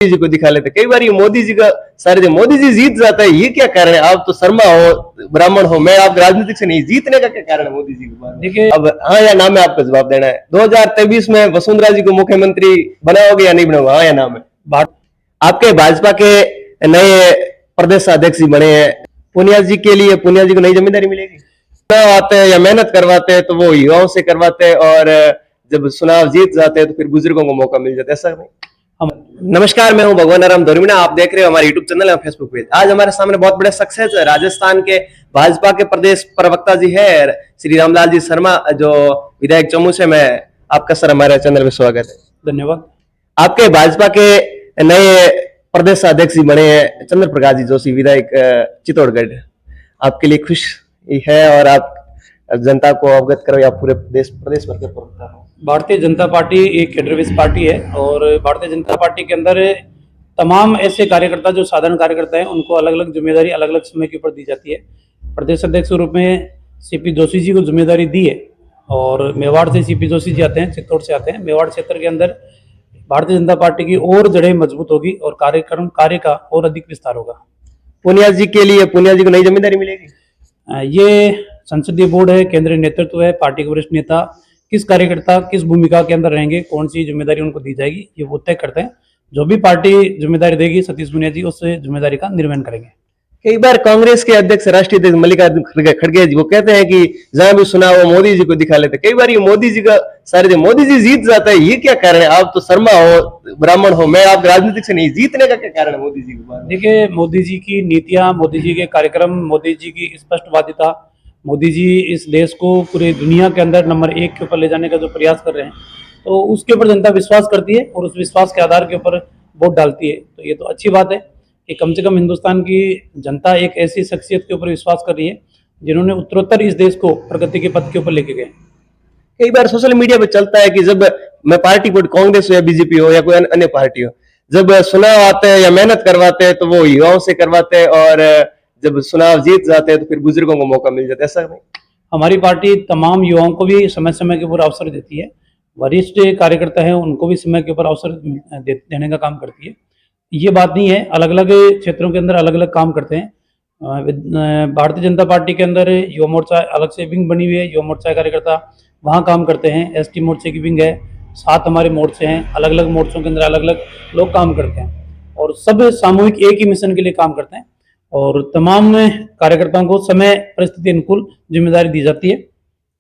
जी को दिखा लेते। कई बार ये मोदी जी का सारे जो मोदी जी जीत जाता है, ये क्या कारण है? आप तो शर्मा हो, ब्राह्मण हो, मैं आप राजनीतिक से नहीं, जीतने का क्या कारण है मोदी जी के बाद? देखिए, अब हाँ या ना में आपको जवाब देना है। 2023 में वसुंधरा जी को मुख्यमंत्री बनाओगे या नहीं बनाओगे? हाँ या ना में? आपके भाजपा के नए प्रदेश अध्यक्ष जी बने हैं, पुनिया जी के लिए पुनिया जी को नई जिम्मेदारी मिलेगी? चुनाव आते हैं या मेहनत करवाते हैं तो वो युवाओं से करवाते हैं, और जब चुनाव जीत जाते हैं तो फिर बुजुर्गों को मौका मिल जाता है, ऐसा नहीं? नमस्कार, मैं हूं भगवान राम धोरीमीना, आप देख रहे हो हमारे यूट्यूब चैनल और फेसबुक पेज। आज हमारे सामने बहुत बड़े सक्सेस है, राजस्थान के भाजपा के प्रदेश प्रवक्ता जी है श्री रामलाल जी शर्मा, जो विधायक चमू से। मैं आपका सर हमारे चैनल में स्वागत है। धन्यवाद। आपके भाजपा के नए प्रदेश अध्यक्ष जी बने हैं चंद्र प्रकाश जी जोशी, विधायक चित्तौड़गढ़। आपके लिए खुश है और आप जनता को अवगत करो या पूरे प्रदेश भर के प्रवक्ता हो? भारतीय जनता पार्टी एक कैडरविस पार्टी है और भारतीय जनता पार्टी के अंदर तमाम ऐसे कार्यकर्ता जो साधारण कार्यकर्ता हैं उनको अलग अलग जिम्मेदारी अलग अलग समय के ऊपर दी जाती है। प्रदेश अध्यक्ष के रूप में सीपी जोशी जी को जिम्मेदारी दी है और मेवाड़ से सीपी जोशी जी आते हैं, चित्तौड़ से आते हैं। मेवाड़ क्षेत्र के अंदर भारतीय जनता पार्टी की और जड़ें मजबूत होगी और कार्य का और अधिक विस्तार होगा। पुनिया जी के लिए पुनिया जी को नई जिम्मेदारी मिलेगी? ये संसदीय बोर्ड है, केंद्रीय नेतृत्व है, पार्टी के वरिष्ठ नेता किस कार्यकर्ता किस भूमिका के अंदर रहेंगे, कौन सी जिम्मेदारी उनको दी जाएगी, ये वो तय करते हैं। जो भी पार्टी जिम्मेदारी देगी सतीश पुनिया जी उस जिम्मेदारी का निर्वहन करेंगे। कई बार कांग्रेस के अध्यक्ष राष्ट्रीय अध्यक्ष मल्लिकार्जुन खड़गे जी वो कहते हैं कि जहां भी सुना वो मोदी जी को दिखा लेते। कई बार ये मोदी जी का सारे जो मोदी जी जीत जाता है, ये क्या कारण है? आप तो शर्मा हो, ब्राह्मण हो, मैं आप राजनीतिक से नहीं, जीतने का क्या कारण है मोदी जी के बाद? देखिए, मोदी जी की नीतियां, मोदी जी के कार्यक्रम, मोदी जी की स्पष्टवादिता, मोदी जी इस देश को पूरी दुनिया के अंदर नंबर 1 के ऊपर ले जाने का जो प्रयास कर रहे हैं, तो उसके ऊपर जनता विश्वास करती है और उस विश्वास के आधार के ऊपर वोट डालती है। तो ये तो अच्छी बात है कि कम से कम हिंदुस्तान की जनता एक ऐसी शख्सियत के ऊपर विश्वास कर रही है जिन्होंने उत्तरोत्तर इस देश को प्रगति के पथ के ऊपर लेके गए। कई बार सोशल मीडिया पे चलता है कि जब मैं पार्टी को कांग्रेस हो या बीजेपी हो या कोई अन्य पार्टी हो, जब चुनाव आते हैं या मेहनत करवाते हैं तो वो युवाओं से करवाते हैं, और जब चुनाव जीत जाते हैं तो फिर बुजुर्गों को मौका मिल जाता है, ऐसा नहीं? हमारी पार्टी तमाम युवाओं को भी समय समय के ऊपर अवसर देती है। वरिष्ठ कार्यकर्ता हैं उनको भी समय के ऊपर अवसर देने का काम करती है। ये बात नहीं है, अलग अलग क्षेत्रों के अंदर अलग अलग काम करते हैं। भारतीय जनता पार्टी के अंदर युवा मोर्चा अलग से विंग बनी हुई है, युवा मोर्चा कार्यकर्ता वहाँ काम करते हैं। एसटी मोर्चे की विंग है, 7 हमारे मोर्चे हैं, अलग अलग मोर्चों के अंदर अलग अलग लोग काम करते हैं और सब सामूहिक एक ही मिशन के लिए काम करते हैं और तमाम कार्यकर्ताओं को समय परिस्थिति अनुकूल जिम्मेदारी दी जाती है।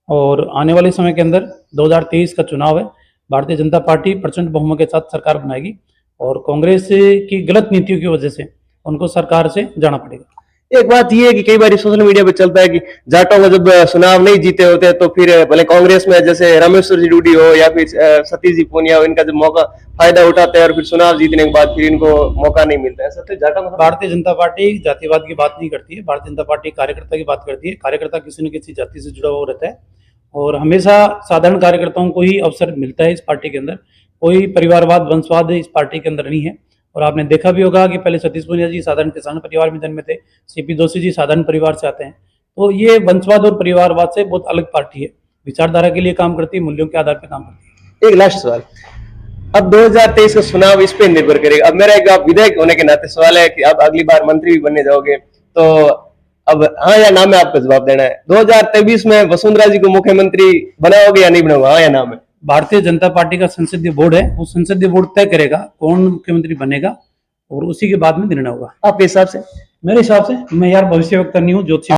और आने वाले समय के अंदर 2023 का चुनाव है, भारतीय जनता पार्टी प्रचंड बहुमत के साथ सरकार बनाएगी और कांग्रेस की गलत नीतियों की वजह से उनको सरकार से जाना पड़ेगा। एक बात ये है कि कई बार सोशल मीडिया पे चलता है कि जाटों को जब चुनाव नहीं जीते होते हैं तो फिर भले कांग्रेस में जैसे रामेश्वर जी डूडी हो या फिर सतीश जी पूनिया हो, इनका जब मौका फायदा उठाते हैं और फिर चुनाव जीतने के बाद फिर इनको मौका नहीं मिलता है। सत्य जाटों का भारतीय जनता पार्टी जातिवाद की बात नहीं करती है, भारतीय जनता पार्टी कार्यकर्ता की बात करती है। कार्यकर्ता किसी न किसी जाति से जुड़ा हुआ रहता है और हमेशा साधारण कार्यकर्ताओं को ही अवसर मिलता है इस पार्टी के अंदर। कोई परिवारवाद वंशवाद इस पार्टी के अंदर नहीं है और आपने देखा भी होगा कि पहले सतीश पुनिया जी साधारण किसान परिवार में जन्मे थे, सीपी जोशी जी साधारण परिवार से आते हैं। तो ये वंशवाद और परिवारवाद से बहुत अलग पार्टी है, विचारधारा के लिए काम करती है, मूल्यों के आधार पर काम करती है। एक लास्ट सवाल, अब 2023 का चुनाव इस पे निर्भर करेगा। अब मेरा एक विधायक होने के नाते सवाल है कि आप अगली बार मंत्री भी बनने जाओगे, तो अब हाँ या ना में आपको जवाब देना है। 2023 में वसुंधरा जी को मुख्यमंत्री बनाओगे या नहीं बनाओगे? हाँ या ना में? भारतीय जनता पार्टी का संसदीय बोर्ड है, वो संसदीय बोर्ड तय करेगा कौन मुख्यमंत्री बनेगा और उसी के बाद में निर्णय होगा। आपके हिसाब से? मेरे हिसाब से, मैं यार भविष्य वक्ता नहीं हूँ, ज्योतिषी